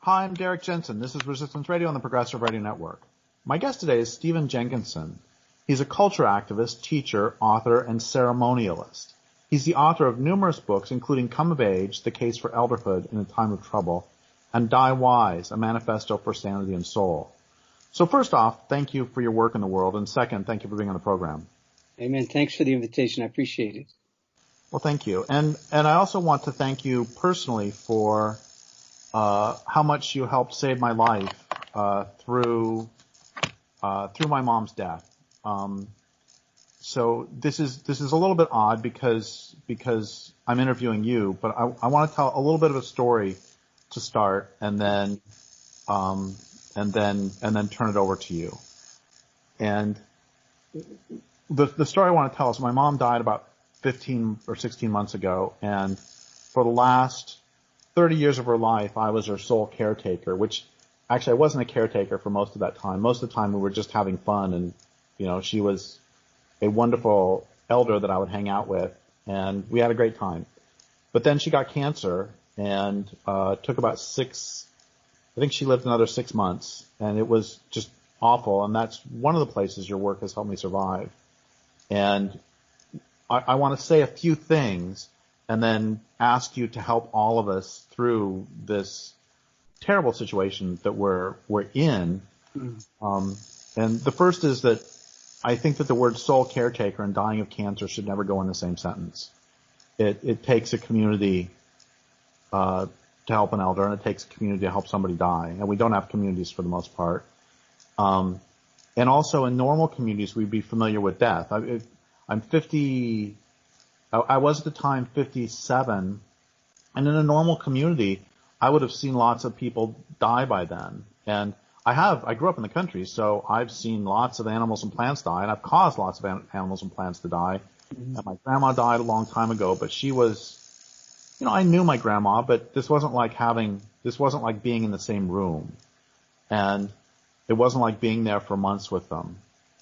Hi, I'm Derrick Jensen. This is Resistance Radio on the Progressive Radio Network. My guest today is Stephen Jenkinson. He's a culture activist, teacher, author, and ceremonialist. He's the author of numerous books, including Come of Age, The Case for Elderhood in a Time of Trouble, and Die Wise, a Manifesto for Sanity and Soul. So first off, thank you for your work in the world, and second, thank you for being on the program. Amen. Thanks for the invitation. I appreciate it. Well, thank you. And I also want to thank you personally for how much you helped save my life through my mom's death. So this is a little bit odd because I'm interviewing you, but I want to tell a little bit of a story to start, and then turn it over to you. And the story I want to tell is my mom died about 15 or 16 months ago, and for the last 30 years of her life, I was her sole caretaker, which actually I wasn't a caretaker for most of that time. Most of the time we were just having fun, and, you know, she was a wonderful elder that I would hang out with, and we had a great time. But then she got cancer, and took about I think she lived another 6 months, and it was just awful, and that's one of the places your work has helped me survive. And I want to say a few things and then ask you to help all of us through this terrible situation that we're in. And the first is that I think that the word sole caretaker and dying of cancer should never go in the same sentence. It takes a community to help an elder, and it takes a community to help somebody die. And we don't have communities for the most part. And also in normal communities, we'd be familiar with death. I'm 50, I was at the time 57, and in a normal community, I would have seen lots of people die by then. And I grew up in the country, so I've seen lots of animals and plants die, and I've caused lots of animals and plants to die. Mm-hmm. And my grandma died a long time ago, but she was, you know, I knew my grandma, but this wasn't like being in the same room. And it wasn't like being there for months with them.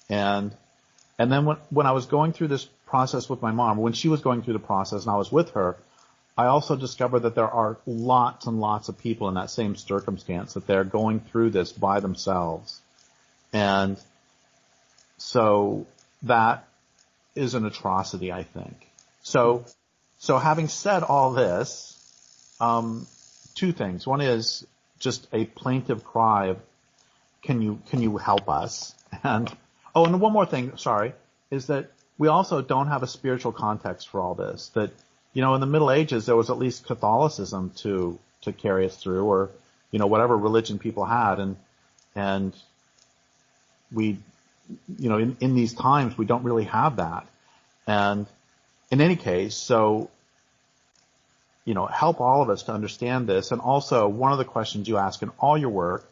And then when I was going through this process with my mom, when she was going through the process and I was with her, I also discovered that there are lots and lots of people in that same circumstance, that they're going through this by themselves. And so that is an atrocity, I think. So having said all this, two things. One is just a plaintive cry of, can you help us? And one more thing, sorry, is that we also don't have a spiritual context for all this. That, you know, in the Middle Ages, there was at least Catholicism to carry us through, or, you know, whatever religion people had. And we, you know, in these times, we don't really have that. And in any case, so, you know, help all of us to understand this. And also, one of the questions you ask in all your work,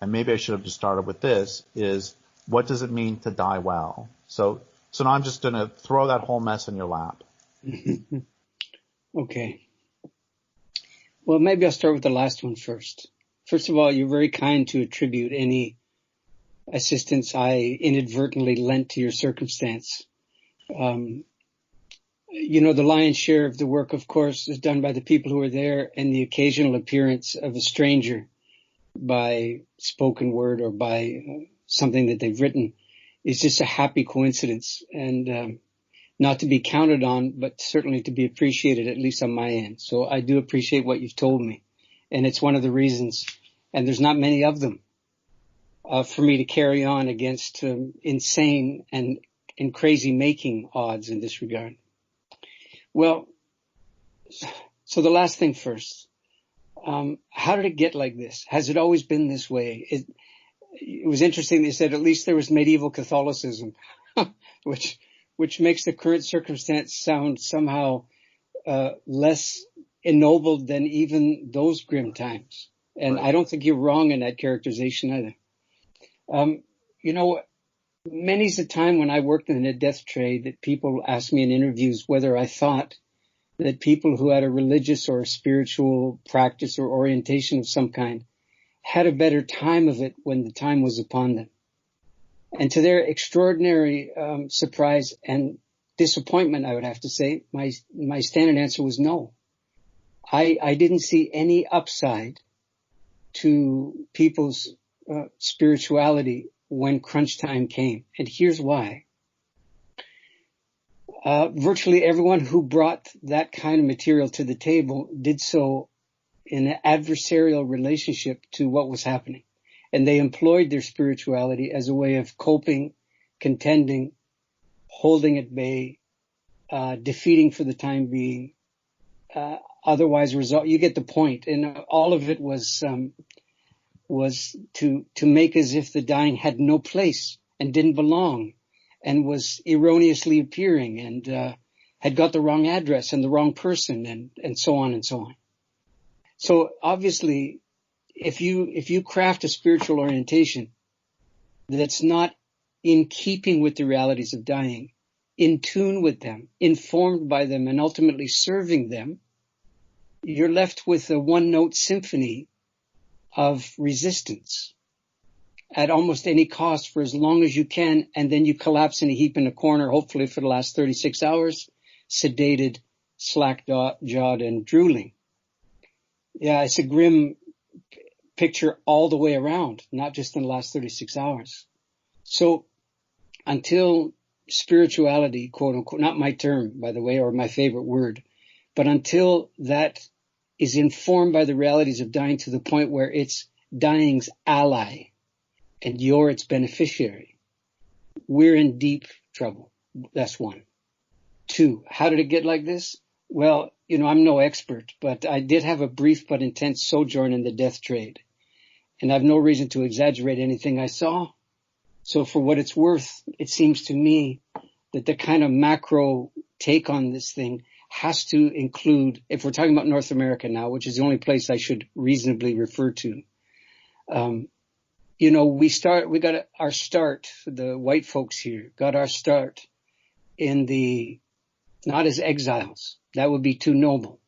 and maybe I should have just started with this, is what does it mean to die well? So now I'm just going to throw that whole mess in your lap. Okay. Well, maybe I'll start with the last one first. First of all, you're very kind to attribute any assistance I inadvertently lent to your circumstance. You know, the lion's share of the work, of course, is done by the people who are there, and the occasional appearance of a stranger by spoken word or by something that they've written is just a happy coincidence, and not to be counted on, but certainly to be appreciated, at least on my end. So I do appreciate what you've told me, and it's one of the reasons, and there's not many of them, for me to carry on against insane and crazy making odds in this regard. Well, so the last thing first. How did it get like this? Has it always been this way? It was interesting. They said at least there was medieval Catholicism, which makes the current circumstance sound somehow less ennobled than even those grim times. And right. I don't think you're wrong in that characterization either. You know, many's the time when I worked in the death trade that people asked me in interviews whether I thought that people who had a religious or a spiritual practice or orientation of some kind had a better time of it when the time was upon them. And to their extraordinary surprise and disappointment, I would have to say, my standard answer was no. I didn't see any upside to people's spirituality when crunch time came. And here's why. Virtually everyone who brought that kind of material to the table did so in an adversarial relationship to what was happening. And they employed their spirituality as a way of coping, contending, holding at bay, defeating for the time being, otherwise result. You get the point. And all of it was to make as if the dying had no place and didn't belong and was erroneously appearing and had got the wrong address and the wrong person and so on and so on. So obviously, if you craft a spiritual orientation that's not in keeping with the realities of dying, in tune with them, informed by them, and ultimately serving them, you're left with a one-note symphony of resistance at almost any cost for as long as you can, and then you collapse in a heap in a corner, hopefully for the last 36 hours, sedated, slack-jawed, and drooling. Yeah, it's a grim picture all the way around, not just in the last 36 hours. So until spirituality, quote unquote, not my term, by the way, or my favorite word, but until that is informed by the realities of dying to the point where it's dying's ally and you're its beneficiary, we're in deep trouble. That's one. Two, how did it get like this? Well, I'm no expert, but I did have a brief but intense sojourn in the death trade. And I've no reason to exaggerate anything I saw. So for what it's worth, it seems to me that the kind of macro take on this thing has to include, if we're talking about North America now, which is the only place I should reasonably refer to, we got our start, the white folks here got our start not as exiles. That would be too noble.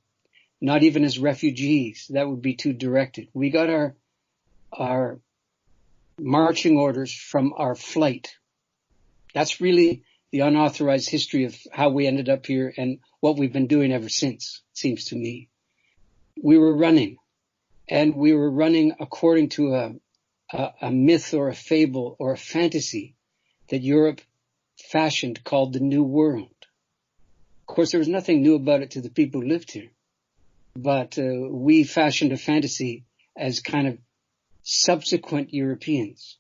Not even as refugees. That would be too directed. We got our marching orders from our flight. That's really the unauthorized history of how we ended up here and what we've been doing ever since, it seems to me. We were running, and we were running according to a myth or a fable or a fantasy that Europe fashioned called the New World. Of course, there was nothing new about it to the people who lived here, but we fashioned a fantasy as kind of subsequent Europeans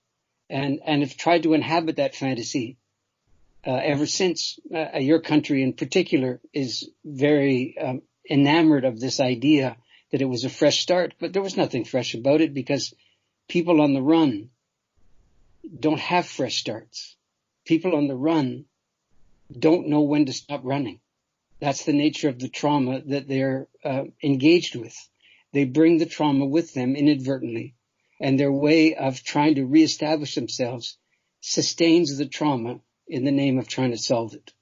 and have tried to inhabit that fantasy ever since. Your country in particular is very enamored of this idea that it was a fresh start, but there was nothing fresh about it because people on the run don't have fresh starts. People on the run don't know when to stop running. That's the nature of the trauma that they're engaged with. They bring the trauma with them inadvertently, and their way of trying to reestablish themselves sustains the trauma in the name of trying to solve it.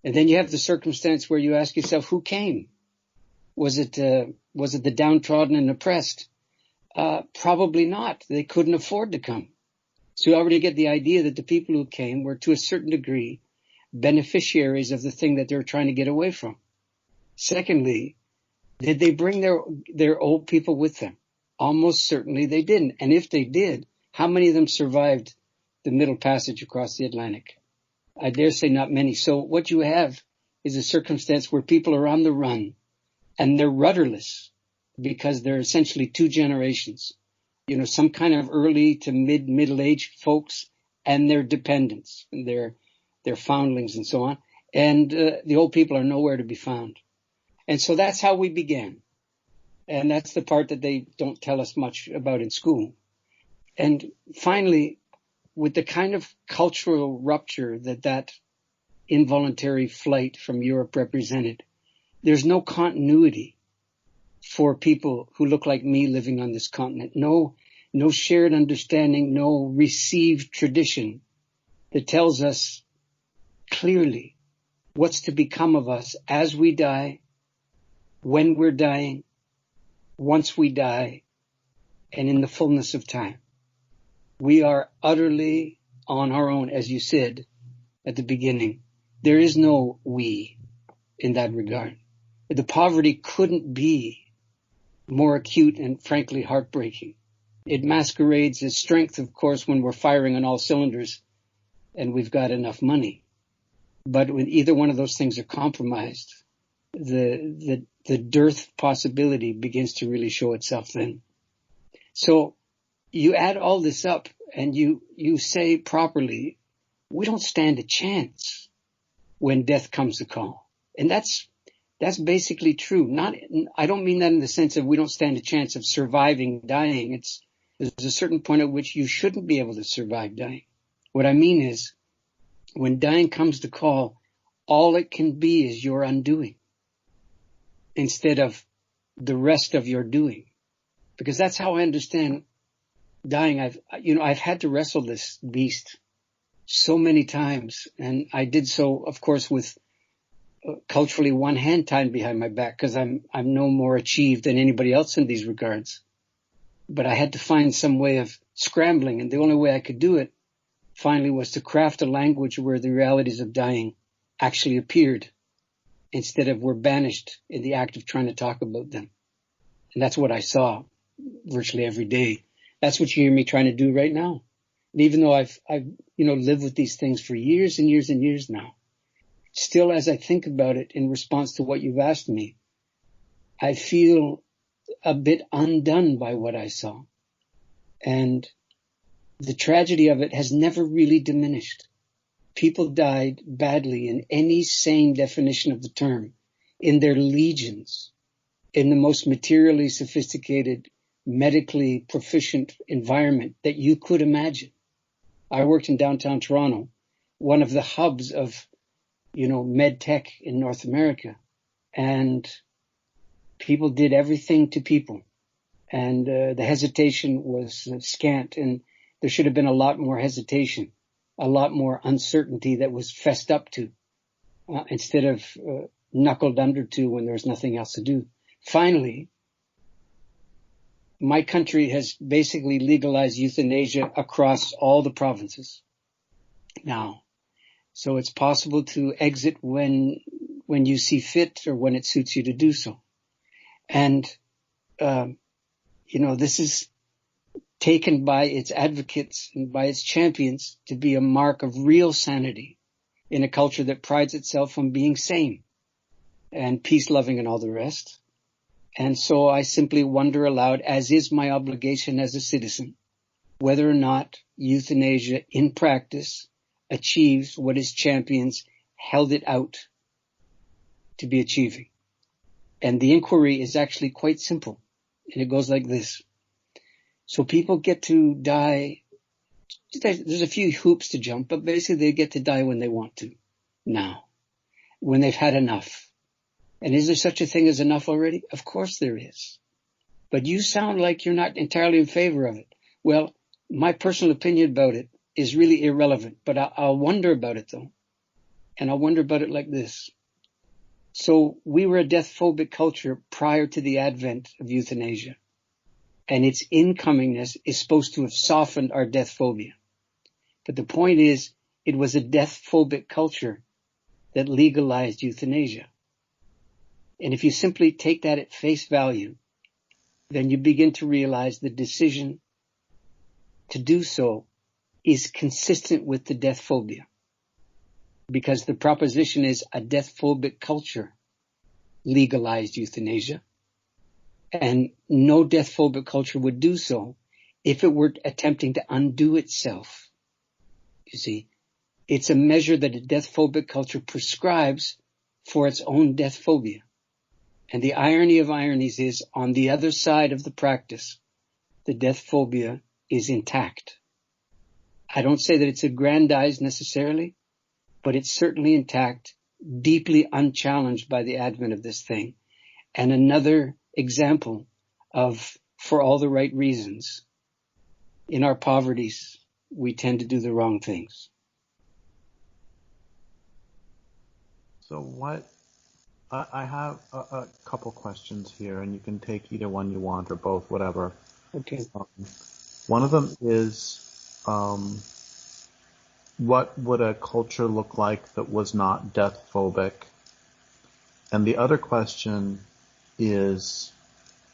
And then you have the circumstance where you ask yourself, who came? Was it the downtrodden and oppressed? Probably not. They couldn't afford to come. So you already get the idea that the people who came were to a certain degree beneficiaries of the thing that they were trying to get away from. Secondly, did they bring their old people with them? Almost certainly they didn't. And if they did, how many of them survived the Middle Passage across the Atlantic? I dare say not many. So what you have is a circumstance where people are on the run and they're rudderless because they're essentially two generations. Some kind of early to middle-aged folks and their dependents, and their foundlings and so on. And the old people are nowhere to be found. And so that's how we began. And that's the part that they don't tell us much about in school. And finally, with the kind of cultural rupture that involuntary flight from Europe represented, there's no continuity for people who look like me living on this continent. No shared understanding, no received tradition that tells us clearly what's to become of us as we die, when we're dying, once we die, and in the fullness of time. We are utterly on our own, as you said at the beginning. There is no we in that regard. The poverty couldn't be more acute and frankly heartbreaking. It masquerades as strength, of course, when we're firing on all cylinders and we've got enough money. But when either one of those things are compromised, the dearth possibility begins to really show itself then. So you add all this up and you say properly, we don't stand a chance when death comes to call. And that's basically true. I don't mean that in the sense of we don't stand a chance of surviving dying. There's a certain point at which you shouldn't be able to survive dying. What I mean is, when dying comes to call, all it can be is your undoing instead of the rest of your doing. Because that's how I understand dying. I've had to wrestle this beast so many times, and I did so, of course, with culturally one hand tied behind my back, because I'm no more achieved than anybody else in these regards. But I had to find some way of scrambling, and the only way I could do it finally was to craft a language where the realities of dying actually appeared instead of were banished in the act of trying to talk about them. And that's what I saw virtually every day. That's what you hear me trying to do right now. And even though I've lived with these things for years and years and years now, still as I think about it in response to what you've asked me, I feel a bit undone by what I saw. And the tragedy of it has never really diminished. People died badly in any sane definition of the term, in their legions, in the most materially sophisticated, medically proficient environment that you could imagine. I worked in downtown Toronto, one of the hubs of, med tech in North America, and people did everything to people. And the hesitation was scant, and there should have been a lot more hesitation, a lot more uncertainty that was fessed up to, instead of knuckled under to when there was nothing else to do. Finally, my country has basically legalized euthanasia across all the provinces now. So it's possible to exit when you see fit or when it suits you to do so. And, this is taken by its advocates and by its champions to be a mark of real sanity in a culture that prides itself on being sane and peace-loving and all the rest. And so I simply wonder aloud, as is my obligation as a citizen, whether or not euthanasia in practice achieves what its champions held it out to be achieving. And the inquiry is actually quite simple. And it goes like this. So people get to die. There's a few hoops to jump, but basically they get to die when they want to. Now, when they've had enough. And is there such a thing as enough already? Of course there is. But you sound like you're not entirely in favor of it. Well, my personal opinion about it is really irrelevant, but I'll wonder about it though. And I'll wonder about it like this. So we were a death-phobic culture prior to the advent of euthanasia. And its incomingness is supposed to have softened our death phobia. But the point is, it was a death-phobic culture that legalized euthanasia. And if you simply take that at face value, then you begin to realize the decision to do so is consistent with the death phobia. Because the proposition is a death-phobic culture legalized euthanasia. And no death-phobic culture would do so if it were attempting to undo itself. You see, it's a measure that a death-phobic culture prescribes for its own death phobia. And the irony of ironies is, on the other side of the practice, the death phobia is intact. I don't say that it's aggrandized necessarily, but it's certainly intact, deeply unchallenged by the advent of this thing. And another example of, for all the right reasons, in our poverties, we tend to do the wrong things. So I have a couple questions here, and you can take either one you want or both, whatever. Okay. One of them is, what would a culture look like that was not death phobic? And the other question is,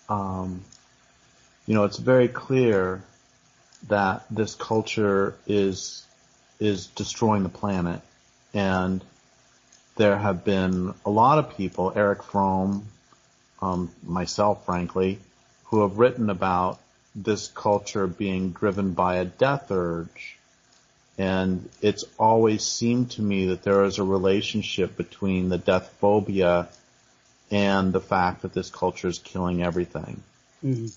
it's very clear that this culture is destroying the planet. And there have been a lot of people, Eric Fromm, myself, frankly, who have written about this culture being driven by a death urge. And it's always seemed to me that there is a relationship between the deathphobia and the fact that this culture is killing everything. Mm-hmm.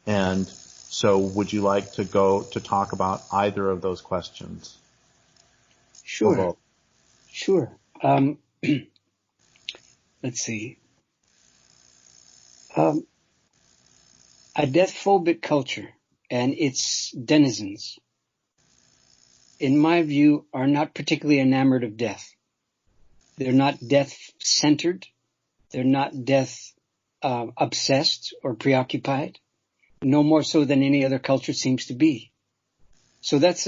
And so would you like to go to talk about either of those questions? Sure. Sure. Let's see. A deathphobic culture and its denizens, in my view, are not particularly enamored of death. They're not death-centered. They're not death-obsessed or preoccupied, no more so than any other culture seems to be. So that's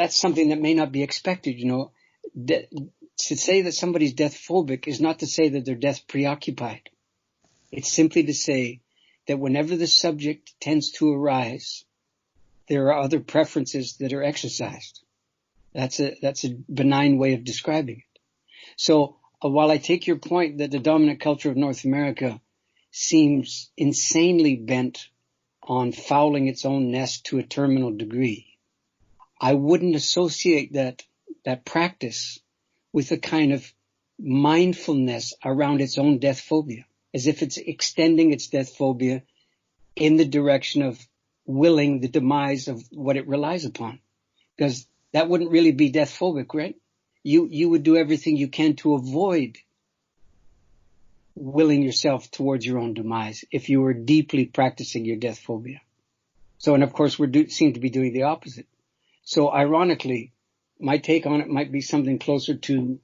something that may not be expected, to say that somebody's death-phobic is not to say that they're death-preoccupied. It's simply to say that whenever the subject tends to arise, there are other preferences that are exercised. That's a benign way of describing it. So while I take your point that the dominant culture of North America seems insanely bent on fouling its own nest to a terminal degree, I wouldn't associate that practice with a kind of mindfulness around its own death phobia, as if it's extending its death phobia in the direction of willing the demise of what it relies upon. Because that wouldn't really be death phobic, right? You would do everything you can to avoid willing yourself towards your own demise if you were deeply practicing your death phobia. So, and of course, seem to be doing the opposite. So ironically, my take on it might be something closer to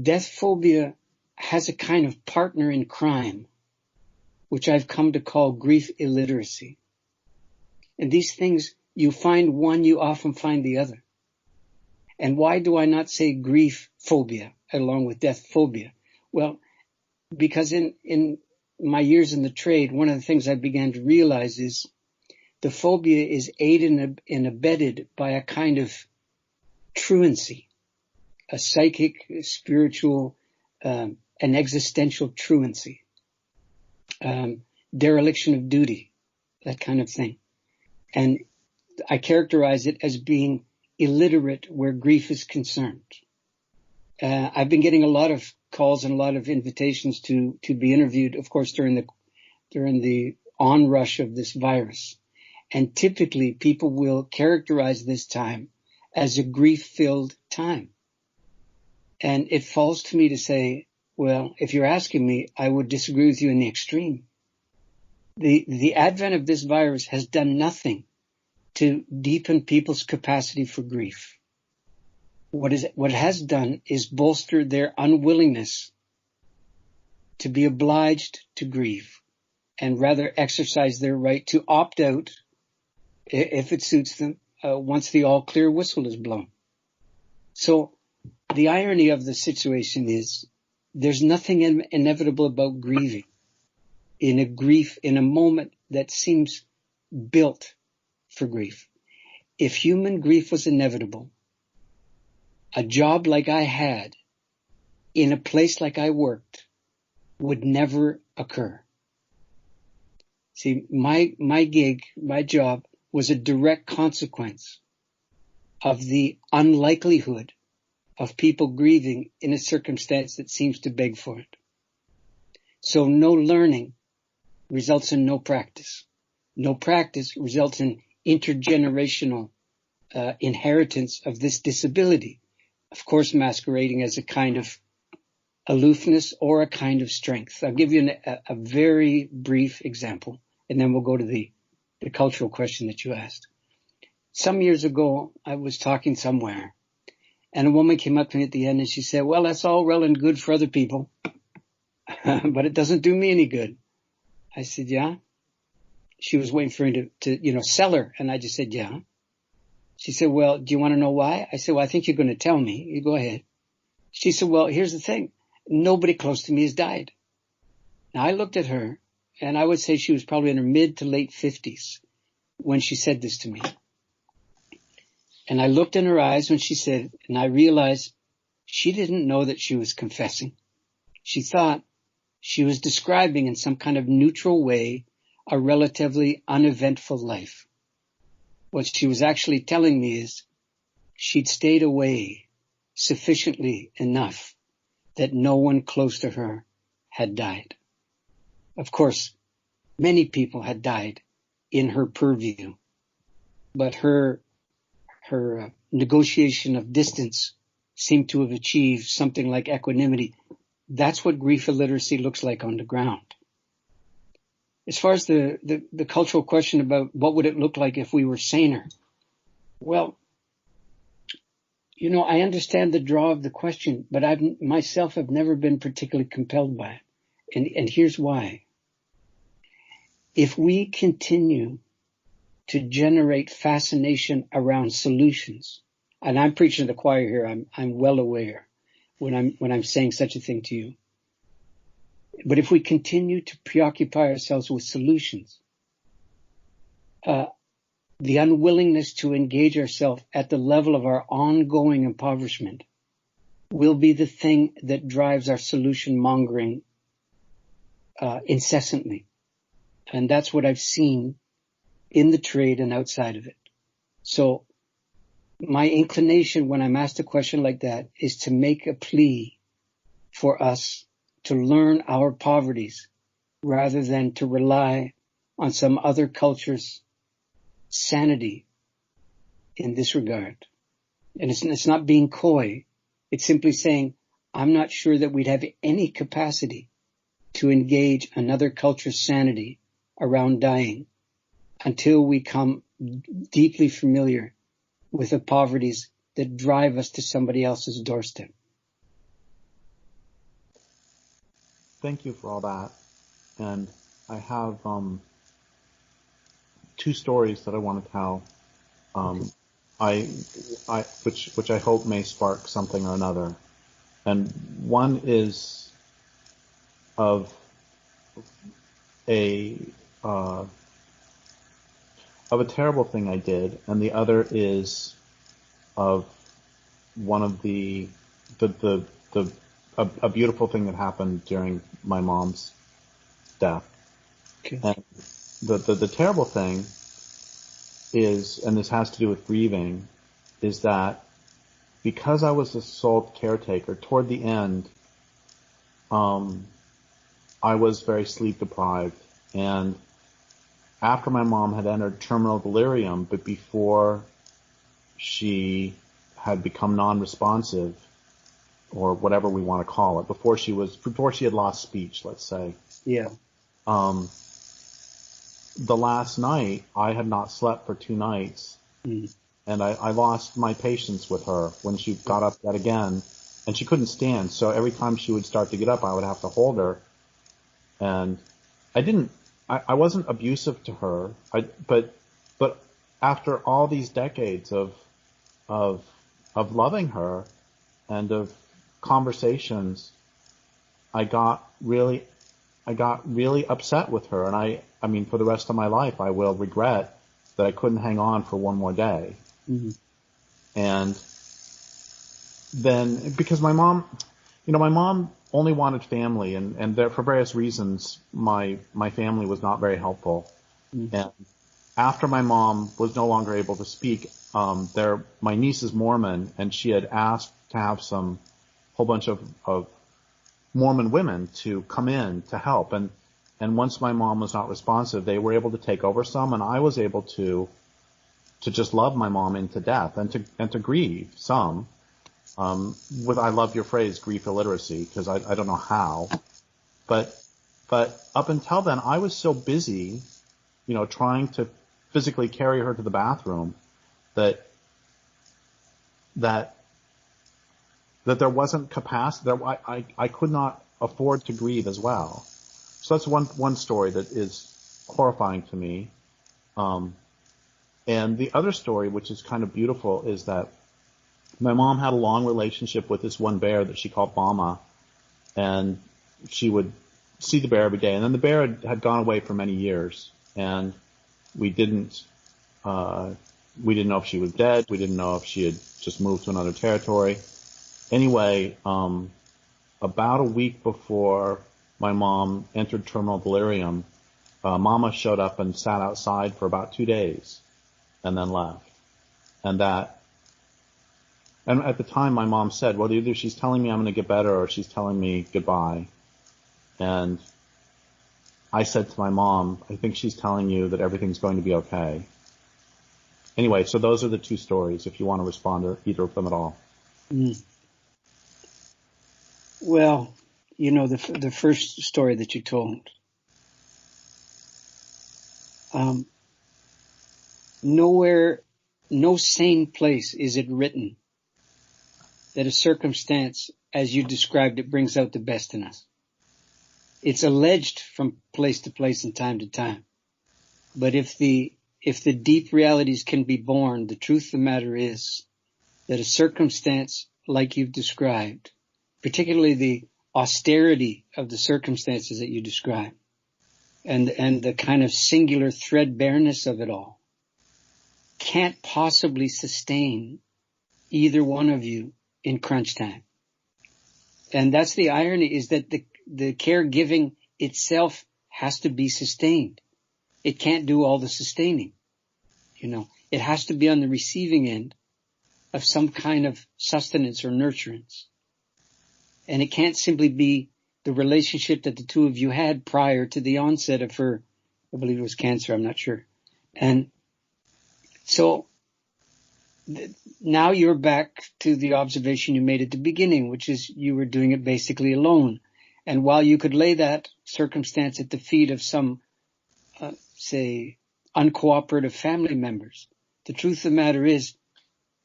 death phobia has a kind of partner in crime, which I've come to call grief illiteracy. And these things, you find one, you often find the other. And why do I not say grief phobia along with death phobia? Well, because in my years in the trade, one of the things I began to realize is the phobia is aided and abetted by a kind of truancy, a psychic, spiritual, an existential truancy, dereliction of duty, that kind of thing. And I characterize it as being illiterate where grief is concerned. I've been getting a lot of calls and a lot of invitations to be interviewed, of course, during the onrush of this virus. And typically people will characterize this time as a grief-filled time. And it falls to me to say, well, if you're asking me, I would disagree with you in the extreme. The advent of this virus has done nothing to deepen people's capacity for grief. What it has done is bolster their unwillingness to be obliged to grieve and rather exercise their right to opt out if it suits them once the all clear whistle is blown. So the irony of the situation is there's nothing inevitable about grieving in a moment that seems built for grief. If human grief was inevitable, a job like I had in a place like I worked would never occur. See, my gig, my job was a direct consequence of the unlikelihood of people grieving in a circumstance that seems to beg for it. So no learning results in no practice. No practice results in intergenerational inheritance of this disability, of course masquerading as a kind of aloofness or a kind of strength. I'll give you a very brief example, and then we'll go to the cultural question that you asked. Some years ago, I was talking somewhere, and a woman came up to me at the end and she said, well, that's all well and good for other people, but it doesn't do me any good. I said, yeah. She was waiting for me to sell her. And I just said, yeah. She said, well, do you want to know why? I said, well, I think you're going to tell me. You go ahead. She said, well, here's the thing. Nobody close to me has died. Now, I looked at her, and I would say she was probably in her mid to late 50s when she said this to me. And I looked in her eyes when she said, and I realized she didn't know that she was confessing. She thought she was describing in some kind of neutral way a relatively uneventful life. What she was actually telling me is she'd stayed away sufficiently enough that no one close to her had died. Of course, many people had died in her purview, but her negotiation of distance seemed to have achieved something like equanimity. That's what grief illiteracy looks like on the ground. As far as the cultural question about what would it look like if we were saner, well, you know, I understand the draw of the question, but I myself have never been particularly compelled by it. And here's why. If we continue to generate fascination around solutions, and I'm preaching to the choir here, I'm well aware when I'm saying such a thing to you. But if we continue to preoccupy ourselves with solutions, the unwillingness to engage ourselves at the level of our ongoing impoverishment will be the thing that drives our solution mongering incessantly. And that's what I've seen in the trade and outside of it. So my inclination when I'm asked a question like that is to make a plea for us to learn our poverties rather than to rely on some other culture's sanity in this regard. And it's not being coy. It's simply saying, I'm not sure that we'd have any capacity to engage another culture's sanity around dying until we come deeply familiar with the poverties that drive us to somebody else's doorstep. Thank you for all that. And I have two stories that I want to tell. Which I hope may spark something or another. And one is of a terrible thing I did, and the other is of one of a beautiful thing that happened during my mom's death. Okay. And the terrible thing is, and this has to do with grieving, is that because I was the sole caretaker, toward the end, I was very sleep deprived. And after my mom had entered terminal delirium, but before she had become non-responsive, or whatever we want to call it, before she had lost speech, let's say. Yeah. The last night, I had not slept for 2 nights, and I lost my patience with her when she got up yet again, and she couldn't stand, so every time she would start to get up, I would have to hold her, and I wasn't abusive to her, but after all these decades of loving her and of conversations, I got really upset with her, and I mean, for the rest of my life, I will regret that I couldn't hang on for one more day. Mm-hmm. And then, because my mom only wanted family, and there, for various reasons, my family was not very helpful. Mm-hmm. And after my mom was no longer able to speak, my niece is Mormon, and she had asked to have whole bunch of Mormon women to come in to help, and once my mom was not responsive, they were able to take over some, and I was able to just love my mom into death and to grieve some. I love your phrase, grief illiteracy, because I don't know how, but up until then, I was so busy, trying to physically carry her to the bathroom that there wasn't capacity. I could not afford to grieve as well. So that's one story that is horrifying to me. And the other story, which is kind of beautiful, is that my mom had a long relationship with this one bear that she called Mama, and she would see the bear every day. And then the bear had gone away for many years, and we didn't know if she was dead. We didn't know if she had just moved to another territory. Anyway, about a week before my mom entered terminal delirium, Mama showed up and sat outside for about 2 days and then left. And at the time my mom said, well, either she's telling me I'm going to get better or she's telling me goodbye. And I said to my mom, I think she's telling you that everything's going to be okay. Anyway, so those are the two stories, if you want to respond to either of them at all. Mm. Well, the first story that you told, nowhere, no sane place is it written that a circumstance, as you described it, brings out the best in us. It's alleged from place to place and time to time. But if the deep realities can be born, the truth of the matter is that a circumstance like you've described, particularly the austerity of the circumstances that you describe, and the kind of singular threadbareness of it all, can't possibly sustain either one of you in crunch time. And that's the irony, is that the caregiving itself has to be sustained. It can't do all the sustaining. It has to be on the receiving end of some kind of sustenance or nurturance. And it can't simply be the relationship that the two of you had prior to the onset of her, I believe it was cancer, I'm not sure. And so now you're back to the observation you made at the beginning, which is you were doing it basically alone. And while you could lay that circumstance at the feet of some, say, uncooperative family members, the truth of the matter is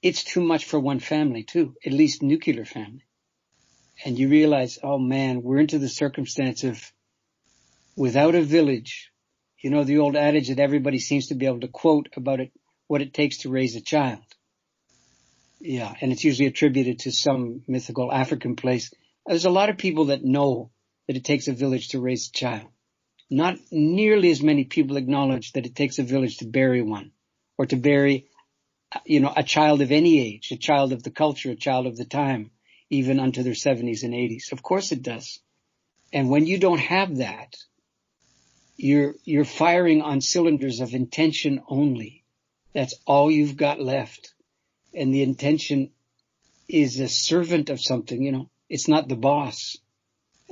it's too much for one family too, at least nuclear family. And you realize, oh man, we're into the circumstance of without a village. The old adage that everybody seems to be able to quote about it, what it takes to raise a child. Yeah, and it's usually attributed to some mythical African place. There's a lot of people that know that it takes a village to raise a child. Not nearly as many people acknowledge that it takes a village to bury one, or to bury, a child of any age, a child of the culture, a child of the time, even unto their 70s and 80s. Of course it does. And when you don't have that, you're firing on cylinders of intention only. That's all you've got left. And the intention is a servant of something, it's not the boss.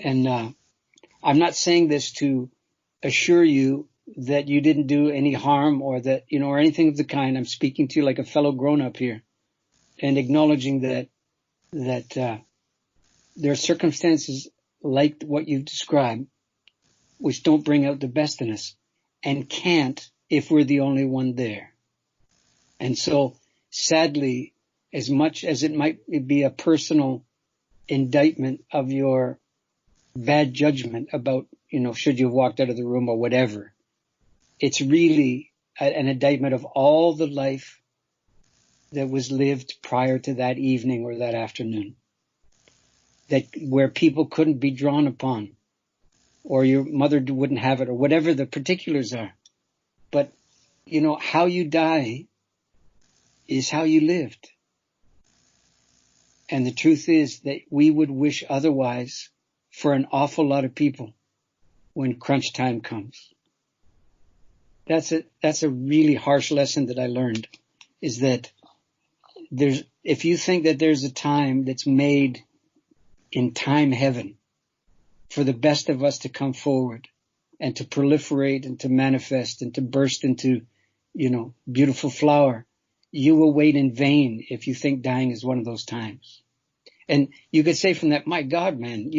And I'm not saying this to assure you that you didn't do any harm or that, or anything of the kind. I'm speaking to you like a fellow grown-up here and acknowledging that there are circumstances like what you've described which don't bring out the best in us and can't if we're the only one there. And so, sadly, as much as it might be a personal indictment of your bad judgment about, should you have walked out of the room or whatever, it's really an indictment of all the life that was lived prior to that evening or that afternoon, that where people couldn't be drawn upon, or your mother wouldn't have it, or whatever the particulars are. But, how you die is how you lived. And the truth is that we would wish otherwise for an awful lot of people when crunch time comes. That's a really harsh lesson that I learned, is that if you think that there's a time that's made in time heaven for the best of us to come forward and to proliferate and to manifest and to burst into, beautiful flower, you will wait in vain if you think dying is one of those times. And you could say from that, my God, man,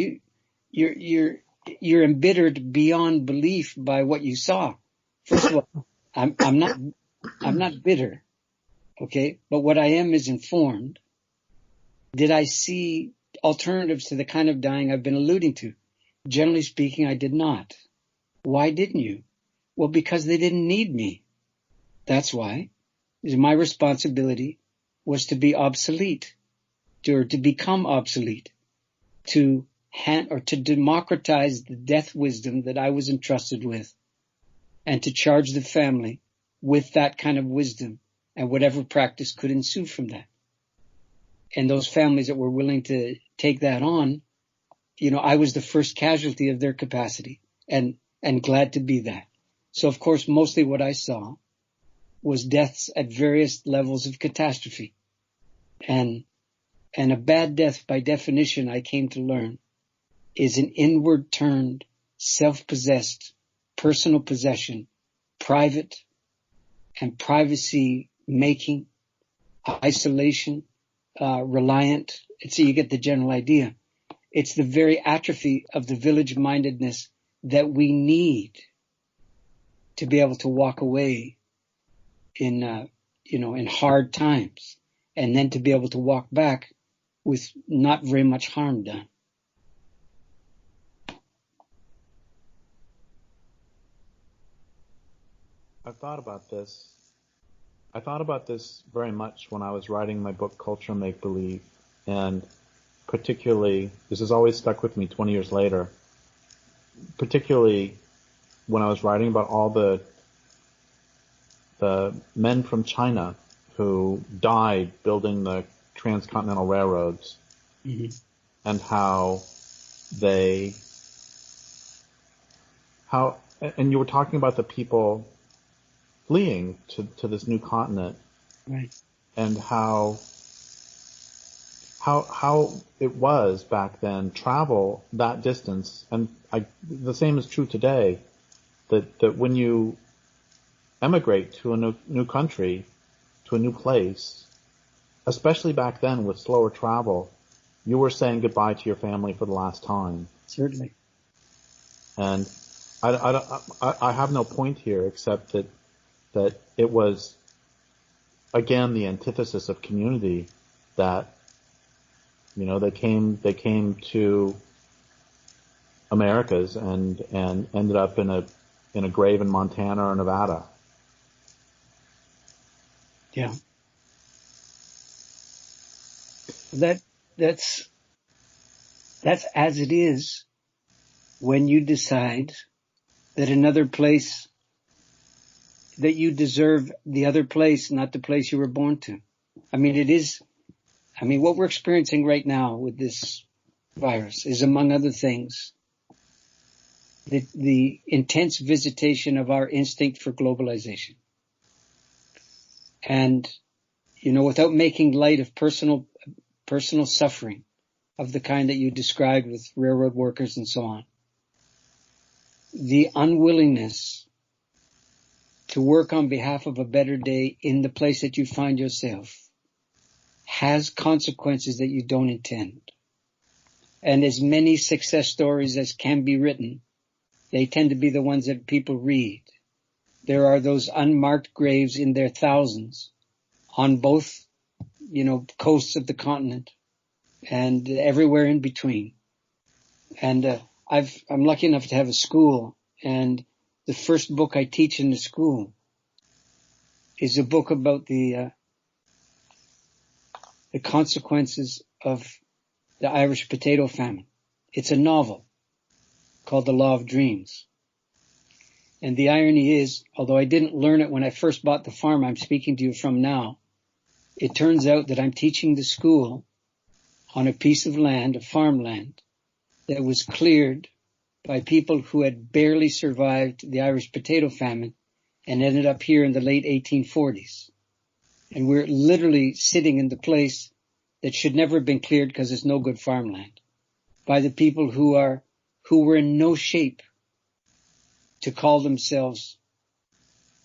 you're embittered beyond belief by what you saw. First of all, I'm not bitter. Okay. But what I am is informed. Did I see alternatives to the kind of dying I've been alluding to? Generally speaking, I did not. Why didn't you? Well, because they didn't need me. That's why. My responsibility was to be obsolete, or to become obsolete, to to democratize the death wisdom that I was entrusted with, and to charge the family with that kind of wisdom and whatever practice could ensue from that. And those families that were willing to take that on, I was the first casualty of their capacity, and glad to be that. So of course, mostly what I saw was deaths at various levels of catastrophe. And a bad death, by definition, I came to learn, is an inward turned, self-possessed, personal possession, private and privacy making, isolation, reliant. So you get the general idea. It's the very atrophy of the village mindedness that we need to be able to walk away in hard times, and then to be able to walk back with not very much harm done. I've thought about this. I thought about this very much when I was writing my book, Culture Make Believe, and particularly, this has always stuck with me 20 years later, particularly when I was writing about all the men from China who died building the transcontinental railroads, mm-hmm. and and you were talking about the people fleeing to this new continent, right? And how it was back then, travel that distance, and the same is true today, that when you emigrate to a new country, to a new place, especially back then with slower travel, you were saying goodbye to your family for the last time. Certainly. And I have no point here except that it was, again, the antithesis of community, that, they came to Americas and ended up in a grave in Montana or Nevada. Yeah. That's as it is when you decide that another place, that you deserve the other place, not the place you were born to. What we're experiencing right now with this virus is, among other things, the intense visitation of our instinct for globalization. And, without making light of personal suffering of the kind that you described with railroad workers and so on, the unwillingness to work on behalf of a better day in the place that you find yourself has consequences that you don't intend. And as many success stories as can be written, they tend to be the ones that people read. There are those unmarked graves in their thousands on both, coasts of the continent and everywhere in between. And I'm lucky enough to have a school, and the first book I teach in the school is a book about the consequences of the Irish potato famine. It's a novel called The Law of Dreams. And the irony is, although I didn't learn it when I first bought the farm I'm speaking to you from now, it turns out that I'm teaching the school on a piece of land, of farmland, that was cleared by people who had barely survived the Irish potato famine and ended up here in the late 1840s. And we're literally sitting in the place that should never have been cleared because it's no good farmland, by the people who were in no shape to call themselves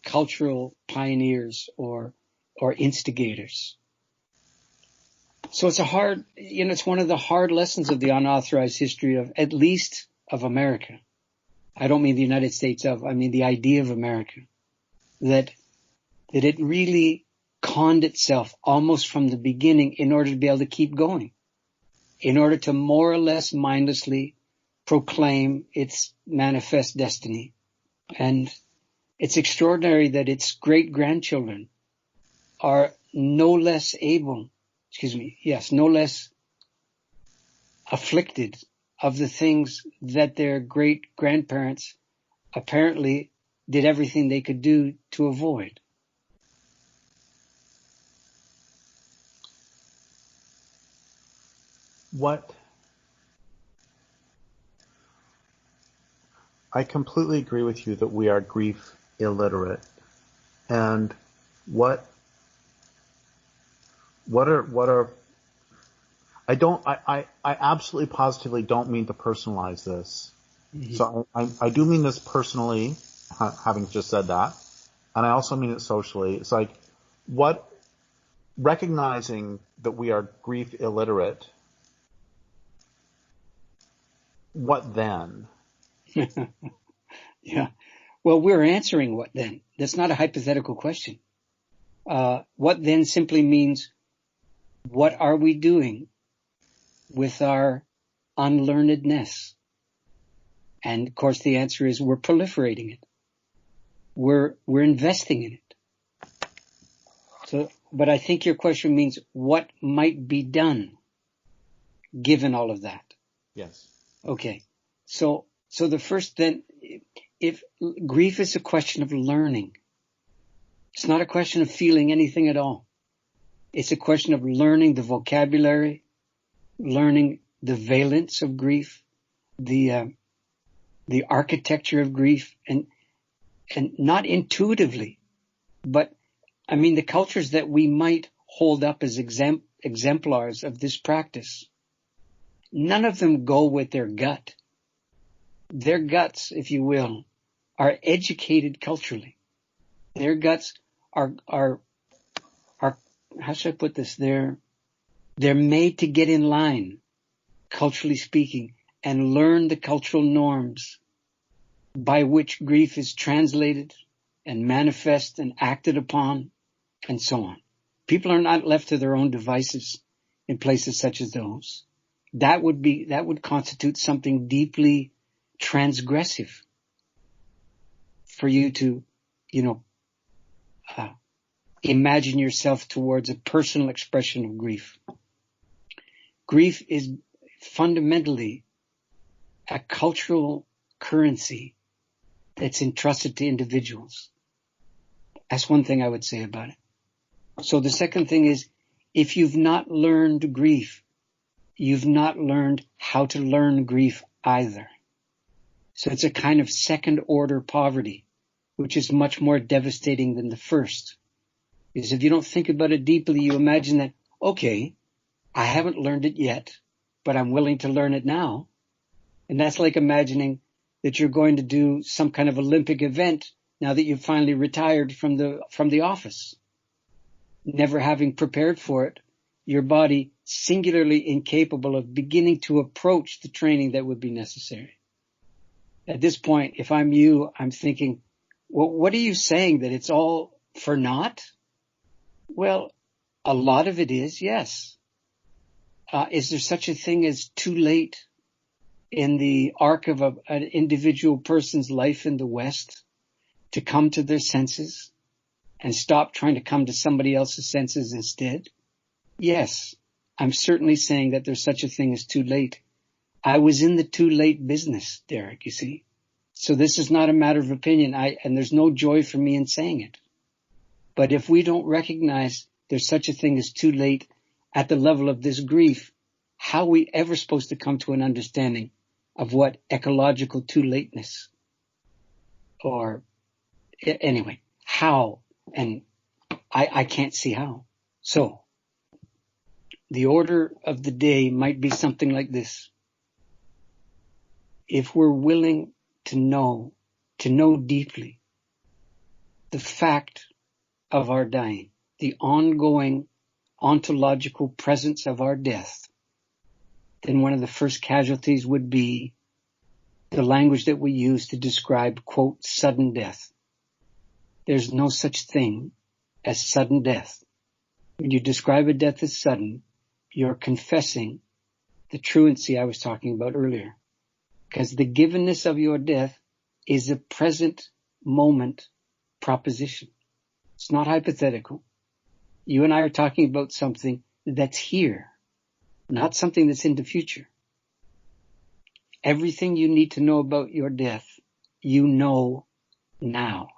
cultural pioneers or instigators. So it's it's one of the hard lessons of the unauthorized history of, at least of America. I don't mean the United States I mean the idea of America, that it really conned itself almost from the beginning in order to be able to keep going, in order to more or less mindlessly proclaim its manifest destiny. And it's extraordinary that its great-grandchildren are no less afflicted of the things that their great-grandparents apparently did everything they could do to avoid. I completely agree with you that we are grief illiterate. And what are I absolutely positively don't mean to personalize this. Mm-hmm. So I do mean this personally, having just said that. And I also mean it socially. It's like, recognizing that we are grief illiterate, what then? Yeah. Well, we're answering what then. That's not a hypothetical question. What then simply means, what are we doing with our unlearnedness? And of course the answer is we're proliferating it. We're investing in it. So, but I think your question means what might be done given all of that. Yes. Okay. So the first then, if grief is a question of learning, it's not a question of feeling anything at all. It's a question of learning the vocabulary, learning the valence of grief, the architecture of grief, and not intuitively, but I mean the cultures that we might hold up as exemplars of this practice. None of them go with their gut. Their guts, if you will, are educated culturally. Their guts are how should I put this? They're made to get in line, culturally speaking, and learn the cultural norms by which grief is translated and manifest and acted upon, and so on. People are not left to their own devices in places such as those. That would constitute something deeply transgressive for you to, imagine yourself towards a personal expression of grief. Grief is fundamentally a cultural currency that's entrusted to individuals. That's one thing I would say about it. So the second thing is, if you've not learned grief, you've not learned how to learn grief either. So it's a kind of second order poverty, which is much more devastating than the first. Because if you don't think about it deeply, you imagine that, okay, I haven't learned it yet, but I'm willing to learn it now. And that's like imagining that you're going to do some kind of Olympic event now that you've finally retired from the office. Never having prepared for it, your body singularly incapable of beginning to approach the training that would be necessary. At this point, if I'm you, I'm thinking, well, what are you saying, that it's all for naught? Well, a lot of it is, yes. Is there such a thing as too late in the arc of an individual person's life in the West to come to their senses and stop trying to come to somebody else's senses instead? Yes, I'm certainly saying that there's such a thing as too late. I was in the too late business, Derrick, you see. So this is not a matter of opinion, and there's no joy for me in saying it. But if we don't recognize there's such a thing as too late at the level of this grief, how are we ever supposed to come to an understanding of what ecological too lateness, or anyway, how? And I can't see how. So the order of the day might be something like this. If we're willing to know deeply the fact of our dying, the ongoing ontological presence of our death, then one of the first casualties would be the language that we use to describe, quote, sudden death. There's no such thing as sudden death. When you describe a death as sudden, you're confessing the truancy I was talking about earlier. Because the givenness of your death is a present moment proposition. It's not hypothetical. You and I are talking about something that's here, not something that's in the future. Everything you need to know about your death, you know now.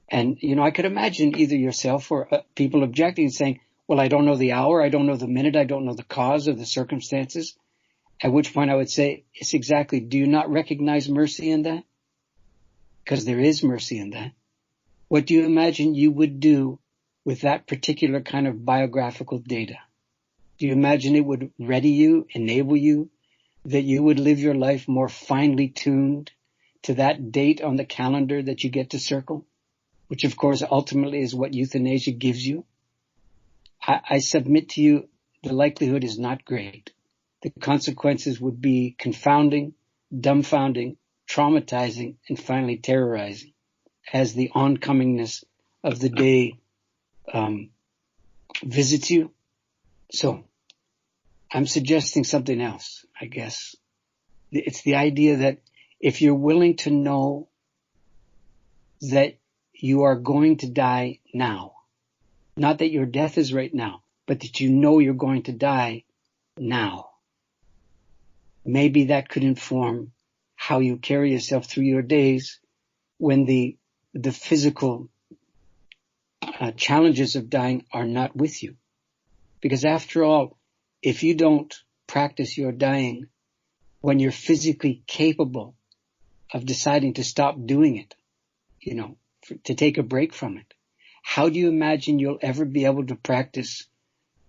And, I could imagine either yourself or people objecting and saying, well, I don't know the hour, I don't know the minute, I don't know the cause or the circumstances. At which point I would say, it's exactly, do you not recognize mercy in that? Because there is mercy in that. What do you imagine you would do with that particular kind of biographical data? Do you imagine it would ready you, enable you, that you would live your life more finely tuned to that date on the calendar that you get to circle? Which of course ultimately is what euthanasia gives you. I submit to you, the likelihood is not great. The consequences would be confounding, dumbfounding, traumatizing, and finally terrorizing as the oncomingness of the day visits you. So I'm suggesting something else, I guess. It's the idea that if you're willing to know that you are going to die now, not that your death is right now, but that you know you're going to die now, maybe that could inform how you carry yourself through your days when the physical challenges of dying are not with you. Because after all, if you don't practice your dying when you're physically capable of deciding to stop doing it, to take a break from it, how do you imagine you'll ever be able to practice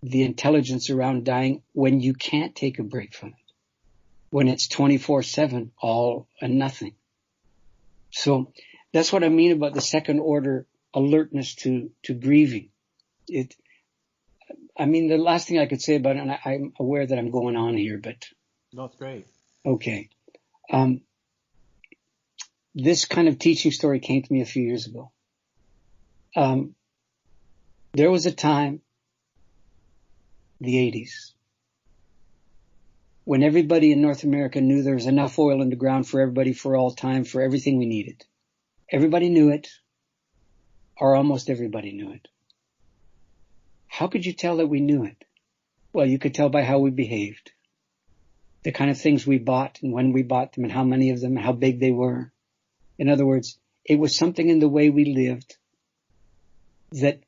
the intelligence around dying when you can't take a break from it? When it's 24/7, all and nothing. So that's what I mean about the second order alertness to grieving. The last thing I could say about it, and I'm aware that I'm going on here, but. No, it's great. Okay. This kind of teaching story came to me a few years ago. There was a time, the 80s, when everybody in North America knew there was enough oil in the ground for everybody for all time, for everything we needed. Everybody knew it, or almost everybody knew it. How could you tell that we knew it? Well, you could tell by how we behaved. The kind of things we bought and when we bought them and how many of them and how big they were. In other words, it was something in the way we lived that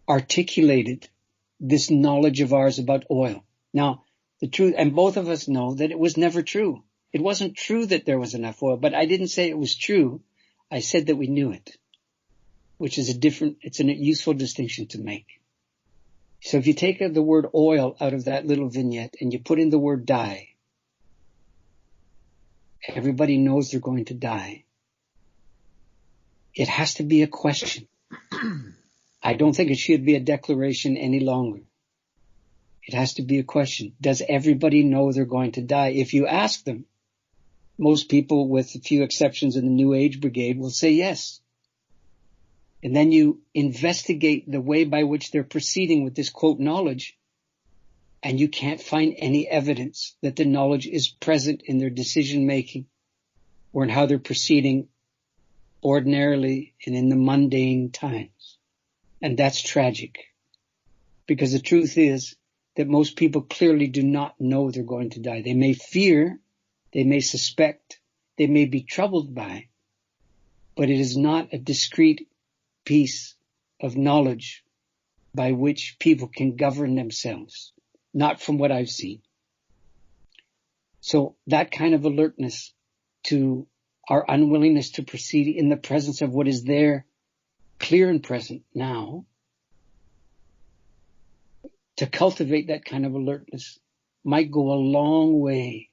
articulated this knowledge of ours about oil. Now, the truth, and both of us know that it was never true. It wasn't true that there was enough oil, but I didn't say it was true. I said that we knew it, which is it's a useful distinction to make. So if you take the word oil out of that little vignette and you put in the word die, everybody knows they're going to die. It has to be a question. I don't think it should be a declaration any longer. It has to be a question. Does everybody know they're going to die? If you ask them, most people, with a few exceptions in the New Age Brigade, will say yes. And then you investigate the way by which they're proceeding with this quote knowledge, and you can't find any evidence that the knowledge is present in their decision making or in how they're proceeding ordinarily and in the mundane times. And that's tragic, because the truth is that most people clearly do not know they're going to die. They may fear, they may suspect, they may be troubled by, but it is not a discrete piece of knowledge by which people can govern themselves, not from what I've seen. So that kind of alertness to our unwillingness to proceed in the presence of what is there, clear and present now, to cultivate that kind of alertness might go a long way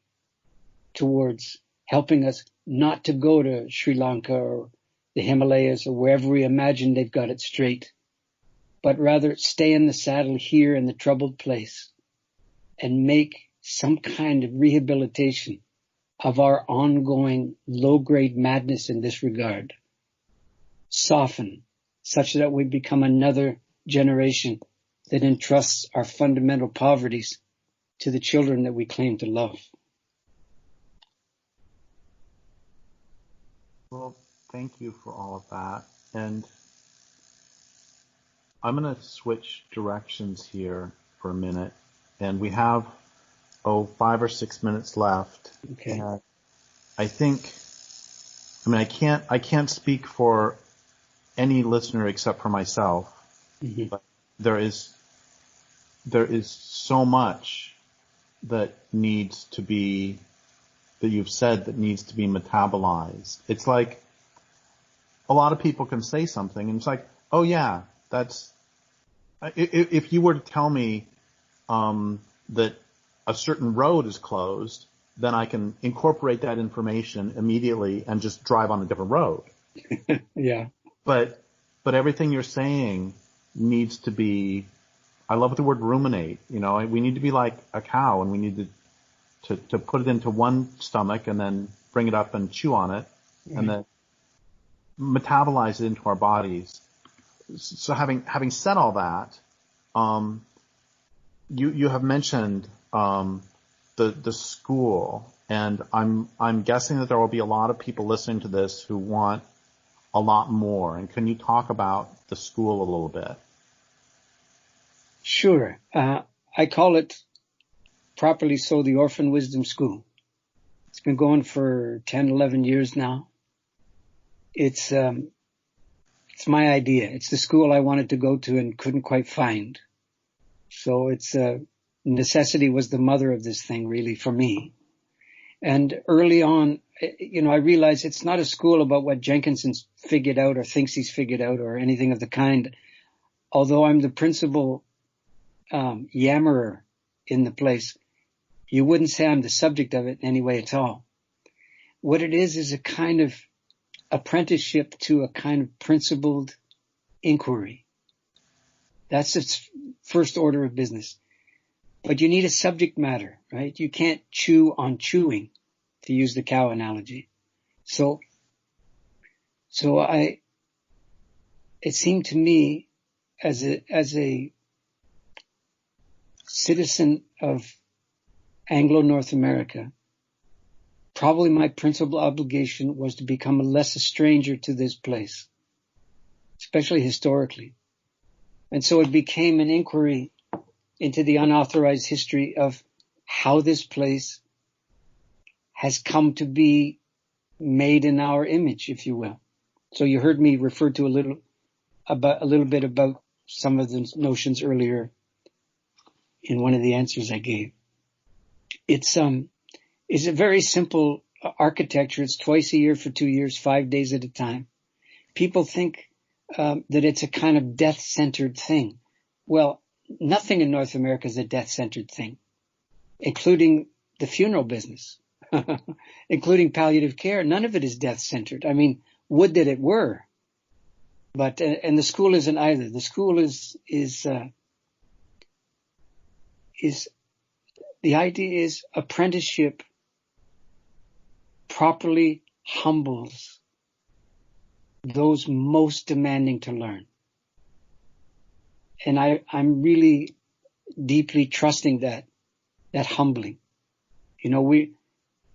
towards helping us not to go to Sri Lanka or the Himalayas or wherever we imagine they've got it straight, but rather stay in the saddle here in the troubled place and make some kind of rehabilitation of our ongoing low-grade madness in this regard. Soften such that we become another generation that entrusts our fundamental poverties to the children that we claim to love. Well, thank you for all of that. And I'm going to switch directions here for a minute, and we have 5 or 6 minutes left. Okay. And I think, I can't speak for any listener except for myself, but there is so much that needs to be, that you've said, that needs to be metabolized. It's like a lot of people can say something and it's like, oh yeah, that's, if you were to tell me that a certain road is closed, then I can incorporate that information immediately and just drive on a different road. Yeah. But everything you're saying needs to be, I love the word ruminate. We need to be like a cow, and we need to put it into one stomach and then bring it up and chew on it, and then metabolize it into our bodies. So having said all that, you have mentioned the school, and I'm guessing that there will be a lot of people listening to this who want a lot more. And can you talk about the school a little bit? Sure. I call it properly so the Orphan Wisdom School. It's been going for 10, 11 years now. It's my idea. It's the school I wanted to go to and couldn't quite find. So necessity was the mother of this thing, really, for me. And early on, I realized it's not a school about what Jenkinson's figured out or thinks he's figured out or anything of the kind. Although I'm the principal yammerer in the place, you wouldn't say I'm the subject of it in any way at all. What it is a kind of apprenticeship to a kind of principled inquiry. That's its first order of business. But you need a subject matter, right? You can't chew on chewing, to use the cow analogy. So it seemed to me as a citizen of Anglo-North America, probably my principal obligation was to become less a stranger to this place, especially historically. And so it became an inquiry into the unauthorized history of how this place has come to be made in our image, if you will. So you heard me refer to a little bit about some of the notions earlier in one of the answers I gave. It's a very simple architecture. It's twice a year for 2 years, 5 days at a time. People think that it's a kind of death-centered thing. Well, nothing in North America is a death-centered thing, including the funeral business, including palliative care. None of it is death-centered. I mean, would that it were. But, and the school isn't either. The school is the idea is apprenticeship properly humbles those most demanding to learn. And I'm really deeply trusting that humbling.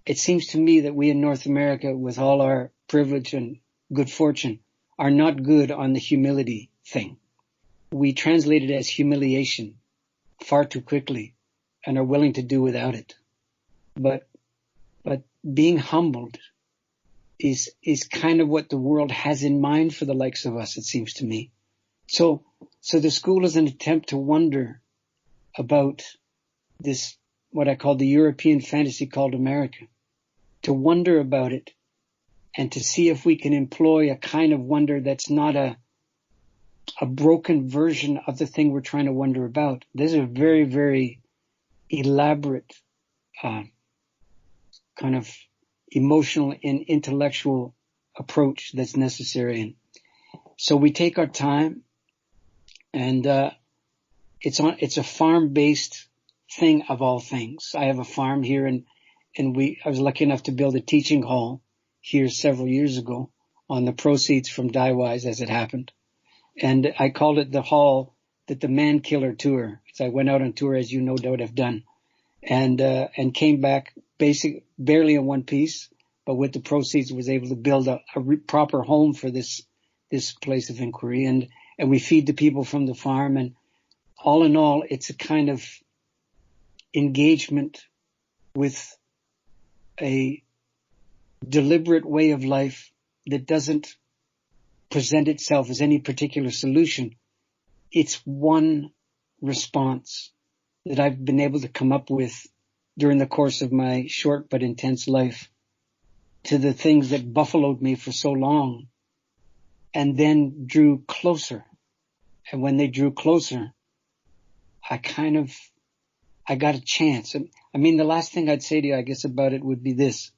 It seems to me that we in North America, with all our privilege and good fortune, are not good on the humility thing. We translate it as humiliation far too quickly and are willing to do without it. But being humbled is kind of what the world has in mind for the likes of us, it seems to me. So the school is an attempt to wonder about this, what I call the European fantasy called America, to wonder about it and to see if we can employ a kind of wonder that's not a broken version of the thing we're trying to wonder about. There's a very, very elaborate kind of emotional and intellectual approach that's necessary. And so we take our time, and it's a farm-based thing of all things. I have a farm here, and I was lucky enough to build a teaching hall here several years ago on the proceeds from Diewise, as it happened. And I called it the hall that the man killer tour. So I went out on tour, as you no doubt have done, and came back barely in one piece, but with the proceeds was able to build a proper home for this place of inquiry. And and we feed the people from the farm. And all in all, it's a kind of engagement with a deliberate way of life that doesn't present itself as any particular solution. It's one response that I've been able to come up with during the course of my short but intense life to the things that buffaloed me for so long and then drew closer. And when they drew closer, I got a chance. I mean, the last thing I'd say to you, I guess, about it would be this.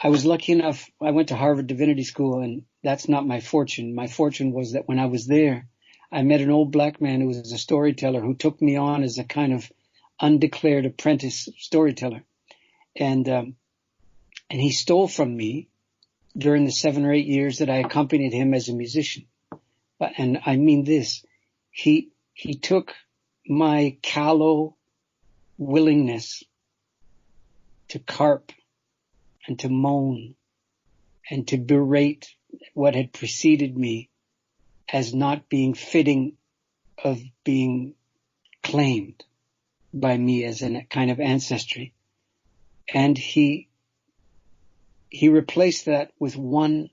I was lucky enough, I went to Harvard Divinity School, and that's not my fortune. My fortune was that when I was there, I met an old black man who was a storyteller who took me on as a kind of undeclared apprentice storyteller. And he stole from me during the 7 or 8 years that I accompanied him as a musician. And I mean this, he took my callow willingness to carp and to moan and to berate what had preceded me as not being fitting of being claimed by me as a kind of ancestry. And he replaced that with one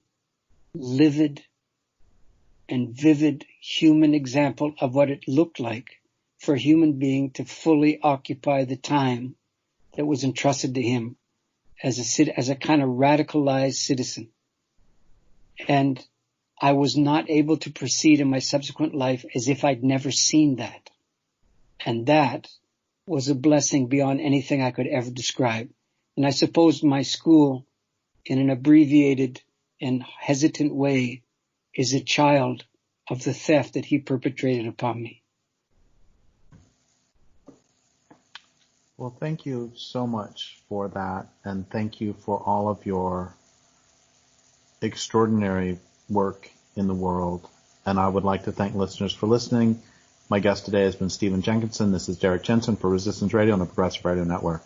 livid and vivid human example of what it looked like for a human being to fully occupy the time that was entrusted to him as a kind of radicalized citizen. And I was not able to proceed in my subsequent life as if I'd never seen that. And that was a blessing beyond anything I could ever describe. And I suppose my school, in an abbreviated and hesitant way, is a child of the theft that he perpetrated upon me. Well, thank you so much for that, and thank you for all of your extraordinary work in the world. And I would like to thank listeners for listening. My guest today has been Stephen Jenkinson. This is Derrick Jensen for Resistance Radio on the Progressive Radio Network.